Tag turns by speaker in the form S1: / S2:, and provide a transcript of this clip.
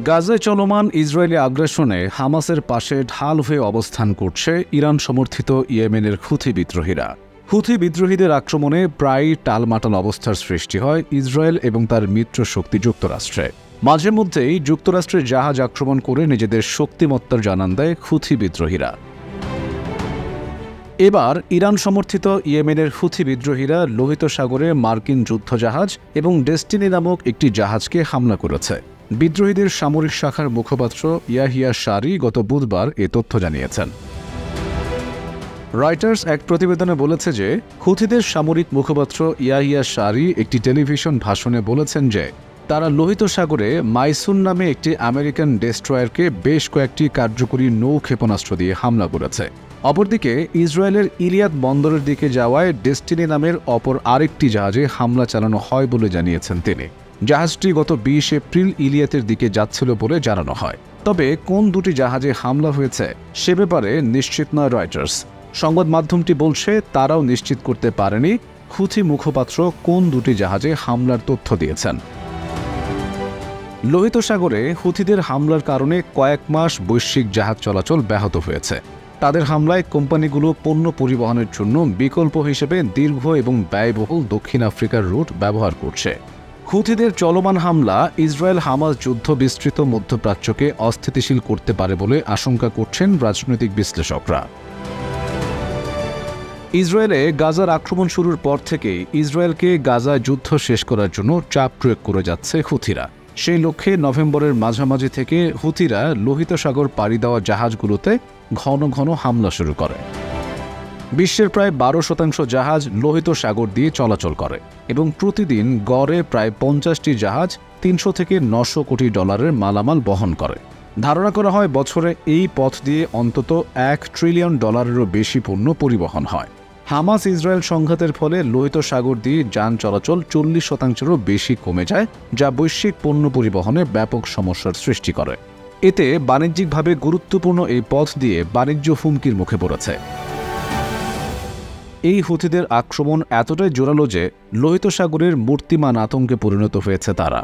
S1: গাজায় চলমান ইসরায়েলি আগ্রাসনে হামাসের পাশে ঢাল হয়ে অবস্থান করছে ইরান সমর্থিত ইয়েমেনের হুথি বিদ্রোহীরা। হুথি বিদ্রোহীদের আক্রমণে প্রায়ই টালমাটাল অবস্থার সৃষ্টি হয় ইসরায়েল এবং তার মিত্র শক্তি যুক্তরাষ্ট্রে। মাঝে মধ্যেই যুক্তরাষ্ট্রের জাহাজ আক্রমণ করে নিজেদের শক্তিমত্তার জানান দেয় হুথি বিদ্রোহীরা। এবার ইরান সমর্থিত ইয়েমেনের হুথি বিদ্রোহীরা লোহিত সাগরে মার্কিন যুদ্ধজাহাজ এবং ডেস্টিনি নামক একটি জাহাজকে হামলা করেছে। বিদ্রোহীদের সামরিক শাখার মুখপাত্র ইয়াহিয়া শারি গত বুধবার এ তথ্য জানিয়েছেন। রয়টার্স এক প্রতিবেদনে বলেছে যে হুথিদের সামরিক মুখপাত্র ইয়াহিয়া শারি একটি টেলিভিশন ভাষণে বলেছেন যে তারা লোহিত সাগরে মাইসুন নামে একটি আমেরিকান ডেস্ট্রয়ারকে বেশ কয়েকটি কার্যকরী নৌ ক্ষেপণাস্ত্র দিয়ে হামলা করেছে। অপরদিকে ইসরায়েলের ইলিয়াদ বন্দরের দিকে যাওয়ায় ডেস্টিনি নামের অপর আরেকটি জাহাজে হামলা চালানো হয় বলে জানিয়েছেন তিনি। জাহাজটি গত ২০ এপ্রিল ইলিয়াতের দিকে যাচ্ছিল বলে জানানো হয়। তবে কোন দুটি জাহাজে হামলা হয়েছে সে ব্যাপারে নিশ্চিত নয় রয়টার্স। সংবাদ মাধ্যমটি বলছে তারাও নিশ্চিত করতে পারেনি হুথি মুখপাত্র কোন দুটি জাহাজে হামলার তথ্য দিয়েছেন। লোহিত সাগরে হুথিদের হামলার কারণে কয়েক মাস বৈশ্বিক জাহাজ চলাচল ব্যাহত হয়েছে। তাদের হামলায় কোম্পানিগুলো পণ্য পরিবহনের জন্য বিকল্প হিসেবে দীর্ঘ এবং ব্যয়বহুল দক্ষিণ আফ্রিকার রুট ব্যবহার করছে। হুথিদের চলমান হামলা ইসরায়েল হামাস যুদ্ধ বিস্তৃত মধ্যপ্রাচ্যকে অস্থিতিশীল করতে পারে বলে আশঙ্কা করছেন রাজনৈতিক বিশ্লেষকরা। ইসরায়েলে গাজার আক্রমণ শুরুর পর থেকেই ইসরায়েলকে গাজায় যুদ্ধ শেষ করার জন্য চাপ প্রয়োগ করে যাচ্ছে হুথিরা। সেই লক্ষ্যে নভেম্বরের মাঝামাঝি থেকে হুথিরা লোহিত সাগর পাড়ি দেওয়া জাহাজগুলোতে ঘন ঘন হামলা শুরু করে। বিশ্বের প্রায় ১২% জাহাজ লোহিত সাগর দিয়ে চলাচল করে এবং প্রতিদিন গড়ে প্রায় ৫০টি জাহাজ ৩০০ থেকে ৯০০ কোটি ডলারের মালামাল বহন করে। ধারণা করা হয় বছরে এই পথ দিয়ে অন্তত $১ ট্রিলিয়ন বেশি পণ্য পরিবহন হয়। হামাস ইসরায়েল সংঘাতের ফলে লোহিত সাগর দিয়ে যান চলাচল ৪০%-রও বেশি কমে যায়, যা বৈশ্বিক পণ্য পরিবহনে ব্যাপক সমস্যার সৃষ্টি করে। এতে বাণিজ্যিকভাবে গুরুত্বপূর্ণ এই পথ দিয়ে বাণিজ্য হুমকির মুখে পড়েছে। এই হুথিদের আক্রমণ এতটাই জোরালো যে লোহিত সাগরের মূর্তিমান আতঙ্কে পরিণত হয়েছে তারা।